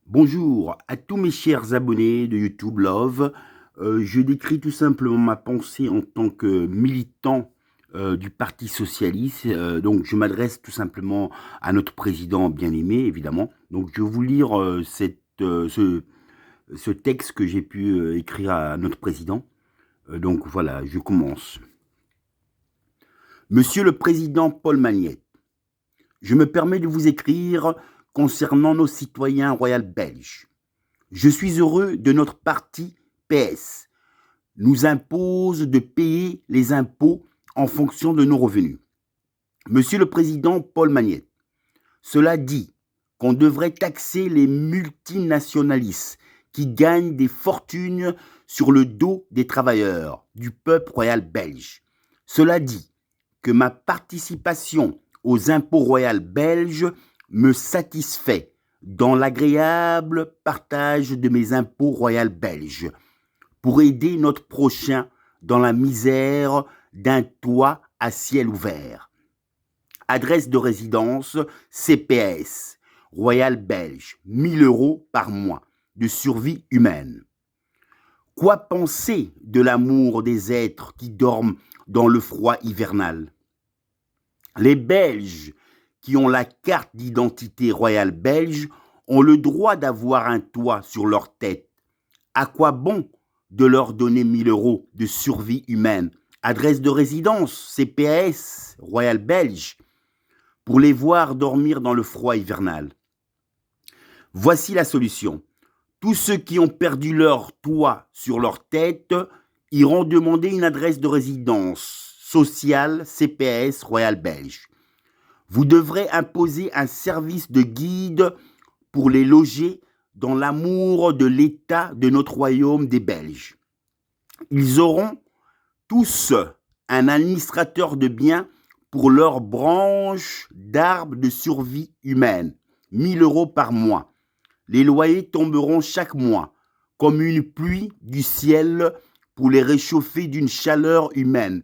Bonjour à tous mes chers abonnés de YouTube Love. Je décris tout simplement ma pensée en tant que militant du Parti Socialiste. Donc je m'adresse tout simplement à notre président bien-aimé, évidemment. Donc je vais vous lire ce texte que j'ai pu écrire à notre président. Donc voilà, je commence. Monsieur le Président Paul Magnette, je me permets de vous écrire concernant nos citoyens royaux belges. Je suis heureux de notre parti PS nous impose de payer les impôts en fonction de nos revenus. Monsieur le Président Paul Magnette, cela dit qu'on devrait taxer les multinationalistes qui gagnent des fortunes sur le dos des travailleurs du peuple royal belge. Cela dit que ma participation aux impôts royaux belges me satisfait dans l'agréable partage de mes impôts royaux belges pour aider notre prochain dans la misère d'un toit à ciel ouvert. Adresse de résidence CPS, Royal Belge, 1000 € par mois de survie humaine. Quoi penser de l'amour des êtres qui dorment dans le froid hivernal? Les Belges qui ont la carte d'identité royale belge ont le droit d'avoir un toit sur leur tête. À quoi bon de leur donner 1000 € de survie humaine? Adresse de résidence, CPAS, Royal Belge, pour les voir dormir dans le froid hivernal. Voici la solution. Tous ceux qui ont perdu leur toit sur leur tête iront demander une adresse de résidence sociale CPAS Royal Belge. Vous devrez imposer un service de guide pour les loger dans l'amour de l'État de notre royaume des Belges. Ils auront tous un administrateur de biens pour leur branche d'arbre de survie humaine, 1000 € par mois. Les loyers tomberont chaque mois comme une pluie du ciel pour les réchauffer d'une chaleur humaine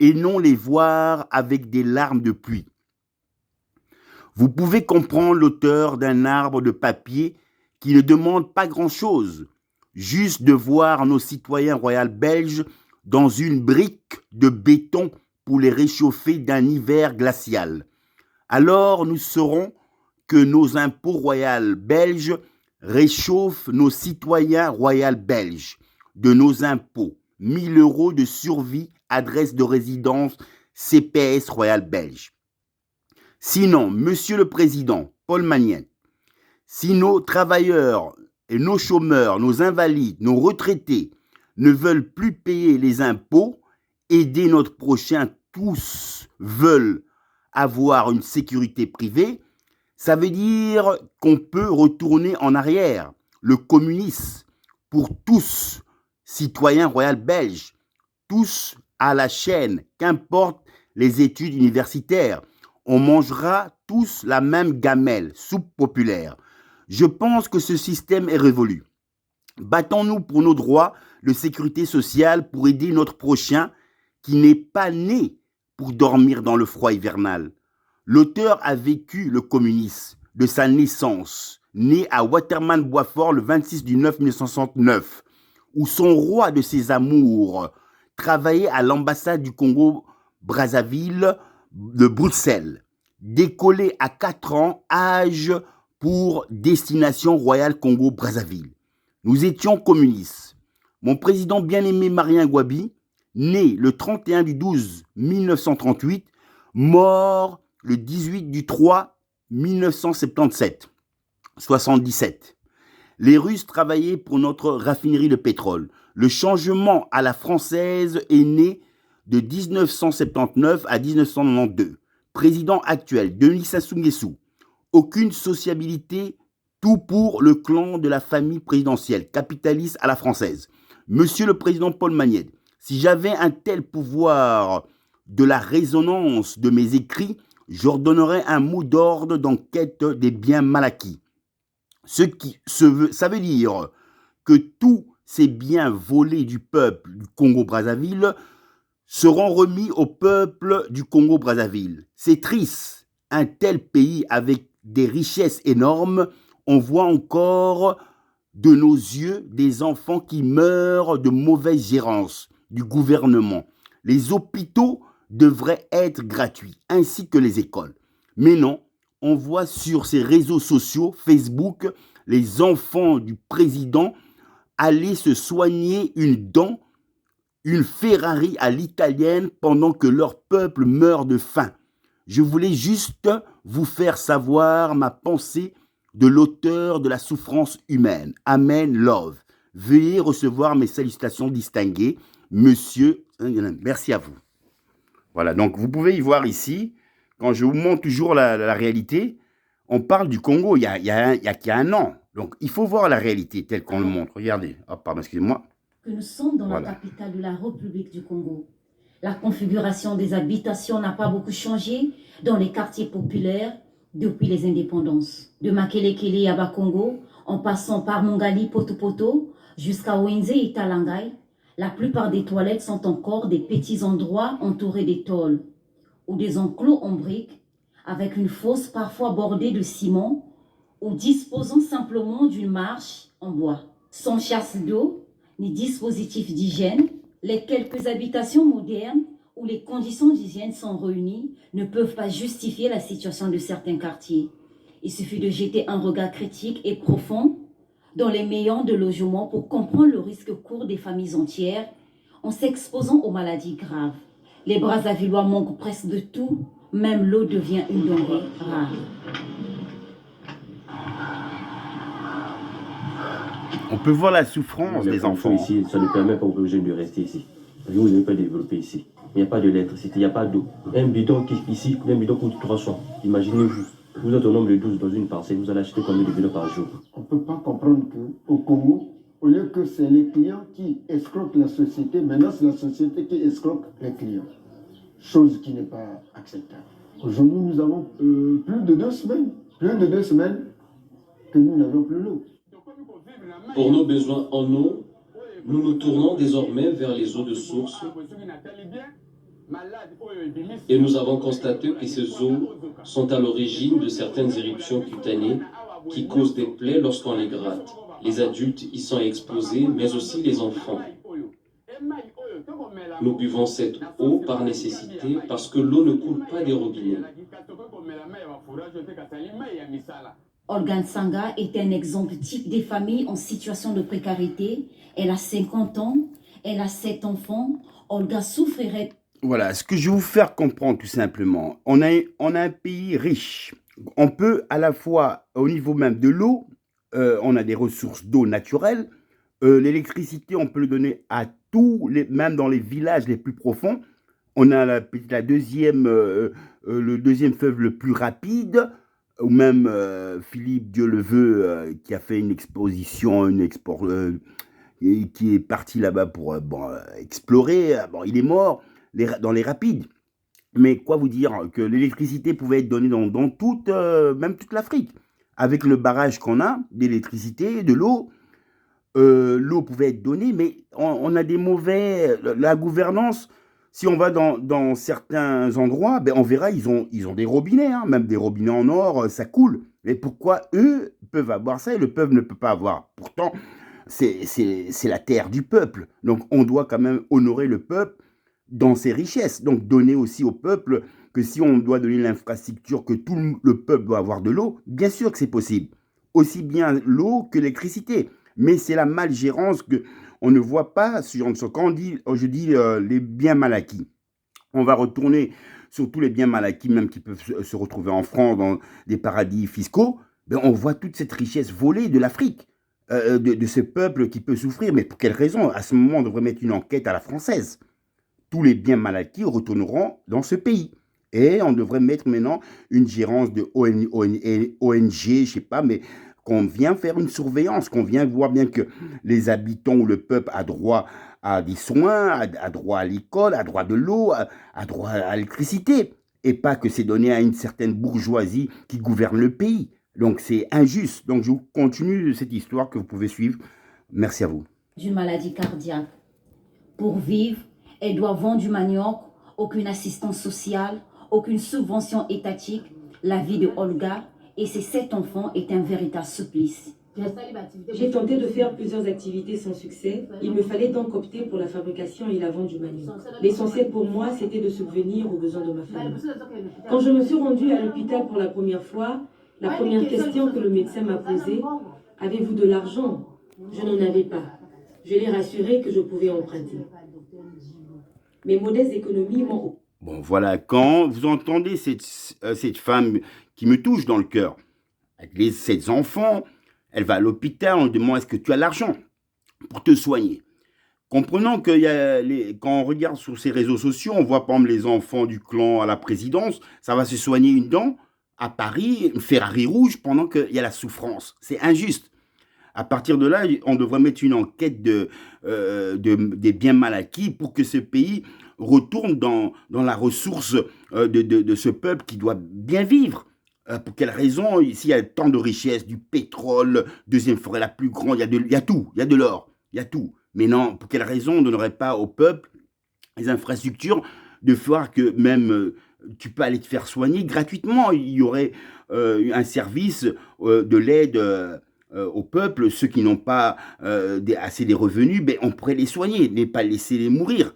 et non les voir avec des larmes de pluie. Vous pouvez comprendre l'auteur d'un arbre de papier qui ne demande pas grand-chose, juste de voir nos citoyens royaux belges dans une brique de béton pour les réchauffer d'un hiver glacial. Alors nous saurons que nos impôts royaux belges réchauffent nos citoyens royaux belges de nos impôts. 1000 € de survie, adresse de résidence CPS Royal Belge. Sinon, Monsieur le Président Paul Magnette, si nos travailleurs et nos chômeurs, nos invalides, nos retraités ne veulent plus payer les impôts, aider notre prochain, tous veulent avoir une sécurité privée, ça veut dire qu'on peut retourner en arrière. Le communisme pour tous, citoyens royaux belges, tous à la chaîne, qu'importe les études universitaires. On mangera tous la même gamelle, soupe populaire. Je pense que ce système est révolu. Battons-nous pour nos droits de sécurité sociale pour aider notre prochain qui n'est pas né pour dormir dans le froid hivernal. L'auteur a vécu le communisme de sa naissance, né à Waterman-Boisfort le 26/9/1969, où son roi de ses amours travaillait à l'ambassade du Congo-Brazzaville de Bruxelles, décollé à 4 ans, âge pour destination Royale Congo-Brazzaville. Nous étions communistes. Mon président bien-aimé Marien Gouabi, né le 31/12/1938, mort le 18/3/1977, 77. Les Russes travaillaient pour notre raffinerie de pétrole. Le changement à la française est né de 1979 à 1992. Président actuel, Denis Sassou Nguesso. Aucune sociabilité, tout pour le clan de la famille présidentielle, capitaliste à la française. Monsieur le Président Paul Magnette, si j'avais un tel pouvoir de la résonance de mes écrits, j'ordonnerais un mot d'ordre d'enquête des biens mal acquis. Ça veut dire que tous ces biens volés du peuple du Congo-Brazzaville seront remis au peuple du Congo-Brazzaville. C'est triste, un tel pays avec des richesses énormes On voit encore de nos yeux des enfants qui meurent de mauvaise gérance du gouvernement. Les hôpitaux devraient être gratuits, ainsi que les écoles. Mais non, on voit sur ces réseaux sociaux, Facebook, les enfants du président aller se soigner une dent, une Ferrari à l'italienne, pendant que leur peuple meurt de faim. Je voulais juste vous faire savoir ma pensée de l'auteur de la souffrance humaine. Amen, love. Veuillez recevoir mes salutations distinguées, monsieur. Merci à vous. Voilà, donc vous pouvez y voir ici, quand je vous montre toujours la réalité, on parle du Congo il y a un an. Donc il faut voir la réalité telle qu'on le montre. Regardez, oh, pardon, excusez-moi. Que nous sommes dans la capitale de la République du Congo. La configuration des habitations n'a pas beaucoup changé dans les quartiers populaires depuis les indépendances. De Makelekele à Bakongo, en passant par Mongali Potopoto jusqu'à Wenze et Talangai, la plupart des toilettes sont encore des petits endroits entourés des tôles ou des enclos en briques avec une fosse parfois bordée de ciment ou disposant simplement d'une marche en bois. Sans chasse d'eau ni dispositif d'hygiène, les quelques habitations modernes où les conditions d'hygiène sont réunies ne peuvent pas justifier la situation de certains quartiers. Il suffit de jeter un regard critique et profond dans les meilleurs de logement pour comprendre le risque court des familles entières en s'exposant aux maladies graves. Les Brazzavillois manquent presque de tout, même l'eau devient une denrée rare. On peut voir la souffrance des enfants. Ici, ça ne permet pas aux jeunes de rester ici. Vous n'avez pas développé ici. Il n'y a pas d'électricité, il n'y a pas d'eau. Un bidon ici, un bidon coûte 300. Imaginez-vous, vous êtes au nombre de 12 dans une parcelle, vous allez acheter combien de bidons par jour? On ne peut pas comprendre qu'au Congo, au lieu que c'est les clients qui escroquent la société, maintenant c'est la société qui escroque les clients. Chose qui n'est pas acceptable. Aujourd'hui, nous avons plus de 2 semaines que nous n'avons plus l'eau. Pour nos besoins en eau, nous nous tournons désormais vers les eaux de source et nous avons constaté que ces eaux sont à l'origine de certaines éruptions cutanées qui causent des plaies lorsqu'on les gratte. Les adultes y sont exposés, mais aussi les enfants. Nous buvons cette eau par nécessité parce que l'eau ne coule pas des robinets. Olga Nsanga est un exemple type des familles en situation de précarité. Elle a 50 ans, elle a 7 enfants. Olga souffrirait. Voilà, ce que je vais vous faire comprendre tout simplement, on a un pays riche. On peut à la fois, au niveau même de l'eau, on a des ressources d'eau naturelles. L'électricité, on peut le donner à tous, même dans les villages les plus profonds. On a le deuxième fleuve le plus rapide, ou même Philippe Dieu le veut, qui a fait une exposition, qui est parti là-bas pour explorer. Bon, il est mort dans les rapides. Mais quoi vous dire que l'électricité pouvait être donnée dans même toute l'Afrique. Avec le barrage qu'on a d'électricité, de l'eau, l'eau pouvait être donnée, mais on a des mauvais... La gouvernance, si on va dans certains endroits, on verra, ils ont des robinets, hein, même des robinets en or, ça coule. Mais pourquoi eux peuvent avoir ça et le peuple ne peut pas avoir? Pourtant, c'est la terre du peuple. Donc on doit quand même honorer le peuple dans ses richesses. Donc donner aussi au peuple que si on doit donner l'infrastructure, que tout le peuple doit avoir de l'eau, bien sûr que c'est possible. Aussi bien l'eau que l'électricité. Mais c'est la malgérance qu'on ne voit pas sur quand je dis les biens mal acquis. On va retourner sur tous les biens mal acquis, même qui peuvent se retrouver en France, dans des paradis fiscaux. On voit toute cette richesse volée de l'Afrique, de ce peuple qui peut souffrir. Mais pour quelle raison? À ce moment, on devrait mettre une enquête à la française. Tous les biens mal acquis retourneront dans ce pays. Et on devrait mettre maintenant une gérance de ONG, je sais pas, mais qu'on vient faire une surveillance, qu'on vient voir bien que les habitants ou le peuple a droit à des soins, a droit à l'école, a droit de l'eau, a droit à l'électricité. Et pas que c'est donné à une certaine bourgeoisie qui gouverne le pays. Donc c'est injuste. Donc je continue cette histoire que vous pouvez suivre. Merci à vous. D'une maladie cardiaque. Pour vivre, elle doit vendre du manioc, aucune assistance sociale, aucune subvention étatique. La vie de Olga et ses 7 enfants est un véritable supplice. J'ai tenté de faire plusieurs activités sans succès. Il me fallait donc opter pour la fabrication et la vente du manioc. L'essentiel pour moi, c'était de subvenir aux besoins de ma famille. Quand je me suis rendue à l'hôpital pour la première fois, la première question que le médecin m'a posée, « Avez-vous de l'argent ?» Je n'en avais pas. Je l'ai rassuré que je pouvais emprunter. Mes modestes économies m'ont... Bon, voilà, quand vous entendez cette femme qui me touche dans le cœur, avec les 7 enfants, elle va à l'hôpital, on lui demande est-ce que tu as l'argent pour te soigner. Comprenons que quand on regarde sur ces réseaux sociaux, on voit par exemple les enfants du clan à la présidence, ça va se soigner une dent à Paris, une Ferrari rouge, pendant qu'il y a la souffrance. C'est injuste. À partir de là, on devrait mettre une enquête des biens mal acquis pour que ce pays retourne dans la ressource de ce peuple qui doit bien vivre. Pour quelle raison? Ici, il y a tant de richesses, du pétrole, deuxième forêt la plus grande, il y a tout, il y a de l'or, il y a tout. Mais non, pour quelle raison on ne donnerait pas au peuple les infrastructures de voir que même tu peux aller te faire soigner gratuitement? Il y aurait un service de l'aide au peuple, ceux qui n'ont pas assez des revenus, ben, on pourrait les soigner, ne pas laisser les mourir.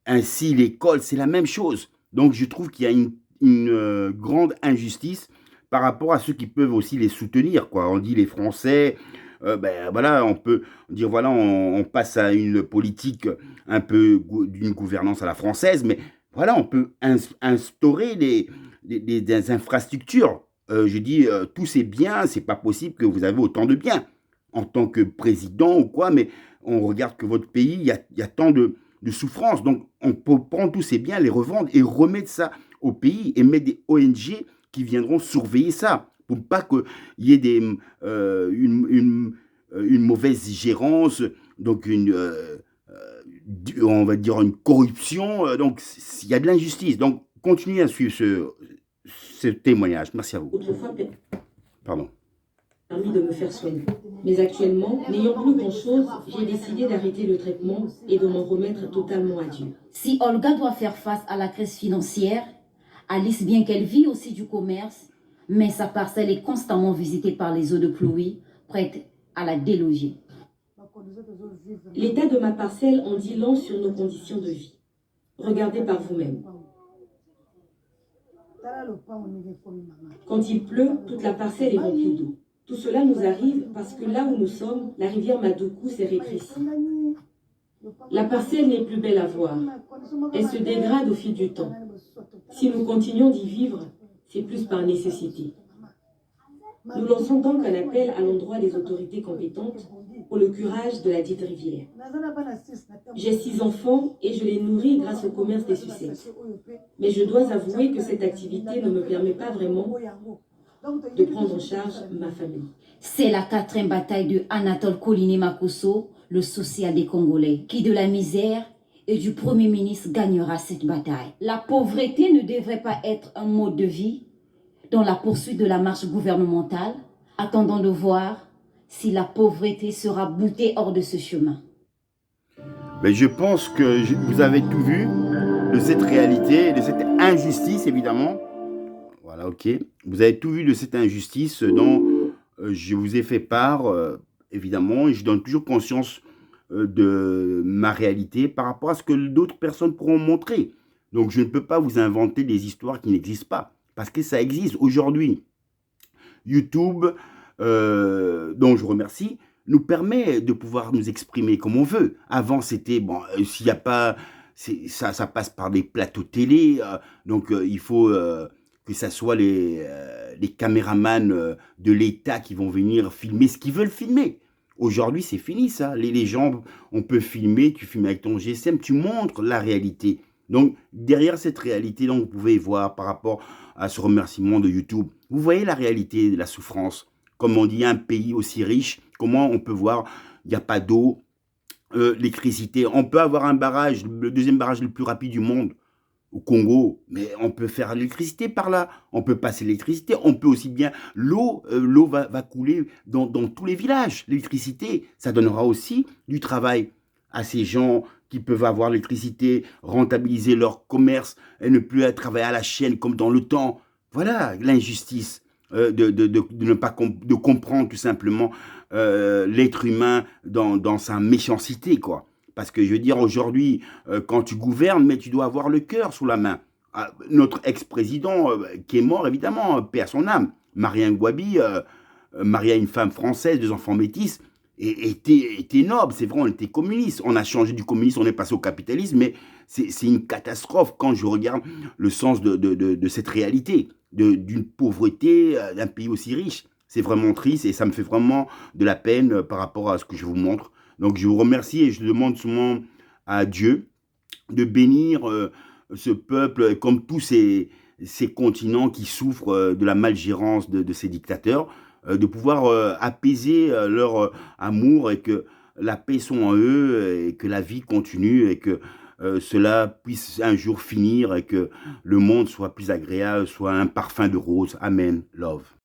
Ainsi, l'école, c'est la même chose. Donc, je trouve qu'il y a une grande injustice par rapport à ceux qui peuvent aussi les soutenir, quoi. On dit les Français, ben voilà, on peut dire voilà, on passe à une politique un peu d'une gouvernance à la française, mais voilà, on peut instaurer des infrastructures. Je dis tous ces biens, c'est pas possible que vous avez autant de biens en tant que président ou quoi, mais on regarde que votre pays, il y a tant de souffrance, donc on peut prendre tous ces biens, les revendre et remettre ça au pays et mettre des ONG qui viendront surveiller ça, pour pas qu'il y ait une mauvaise gérance, donc on va dire une corruption, donc il y a de l'injustice. Donc continuez à suivre ce témoignage. Merci à vous. Autrefois, Pardon. permis de me faire soigner. Mais actuellement, n'ayant plus grand-chose, j'ai décidé d'arrêter le traitement et de m'en remettre totalement à Dieu. Si Olga doit faire face à la crise financière, Alice, bien qu'elle vit aussi du commerce, mais sa parcelle est constamment visitée par les eaux de pluie, prêtes à la déloger. L'état de ma parcelle en dit long sur nos conditions de vie. Regardez par vous-même. Quand il pleut, toute la parcelle est remplie d'eau. Tout cela nous arrive parce que là où nous sommes, la rivière Madoukou s'est rétrécie. La parcelle n'est plus belle à voir. Elle se dégrade au fil du temps. Si nous continuons d'y vivre, c'est plus par nécessité. Nous lançons donc un appel à l'endroit des autorités compétentes pour le curage de la dite rivière. J'ai 6 enfants et je les nourris grâce au commerce des sucettes. Mais je dois avouer que cette activité ne me permet pas vraiment de prendre en charge ma famille. C'est la 4e bataille de Anatole Koliné Makosso, le social des Congolais, qui de la misère et du Premier ministre gagnera cette bataille. La pauvreté ne devrait pas être un mode de vie dans la poursuite de la marche gouvernementale. Attendons de voir si la pauvreté sera boutée hors de ce chemin. Mais je pense que vous avez tout vu de cette réalité, de cette injustice évidemment. Voilà, ok. Vous avez tout vu de cette injustice dont je vous ai fait part, évidemment, et je donne toujours conscience de ma réalité par rapport à ce que d'autres personnes pourront montrer. Donc je ne peux pas vous inventer des histoires qui n'existent pas, parce que ça existe aujourd'hui. YouTube, dont je remercie, nous permet de pouvoir nous exprimer comme on veut. Avant, c'était, bon, s'il n'y a pas, ça passe par des plateaux télé, donc il faut que ça soit les caméramans de l'État qui vont venir filmer ce qu'ils veulent filmer. Aujourd'hui, c'est fini ça. Les gens, on peut filmer, tu filmes avec ton GSM, tu montres la réalité. Donc, derrière cette réalité, donc, vous pouvez voir par rapport à ce remerciement de YouTube, vous voyez la réalité de la souffrance. Comme on dit, un pays aussi riche, comment on peut voir, il n'y a pas d'eau, l'électricité. On peut avoir un barrage, le 2e barrage le plus rapide du monde, au Congo, mais on peut faire l'électricité par là, on peut passer l'électricité, on peut aussi bien, l'eau va couler dans tous les villages. L'électricité, ça donnera aussi du travail à ces gens qui peuvent avoir l'électricité, rentabiliser leur commerce et ne plus travailler à la chaîne comme dans le temps. Voilà l'injustice. de ne pas de comprendre tout simplement l'être humain dans sa méchanceté, quoi. Parce que je veux dire, aujourd'hui, quand tu gouvernes, mais tu dois avoir le cœur sous la main. Ah, notre ex-président, qui est mort, évidemment, paix à son âme, Marien Ngouabi, marié à une femme française, 2 enfants métis, était noble, c'est vrai, on était communiste. On a changé du communisme, on est passé au capitalisme, mais c'est une catastrophe quand je regarde le sens de cette réalité, d'une pauvreté d'un pays aussi riche. C'est vraiment triste et ça me fait vraiment de la peine par rapport à ce que je vous montre. Donc je vous remercie et je demande souvent à Dieu de bénir ce peuple comme tous ces continents qui souffrent de la malgérance de ces dictateurs, de pouvoir apaiser leur amour et que la paix soit en eux et que la vie continue et que cela puisse un jour finir et que le monde soit plus agréable, soit un parfum de rose. Amen. Love.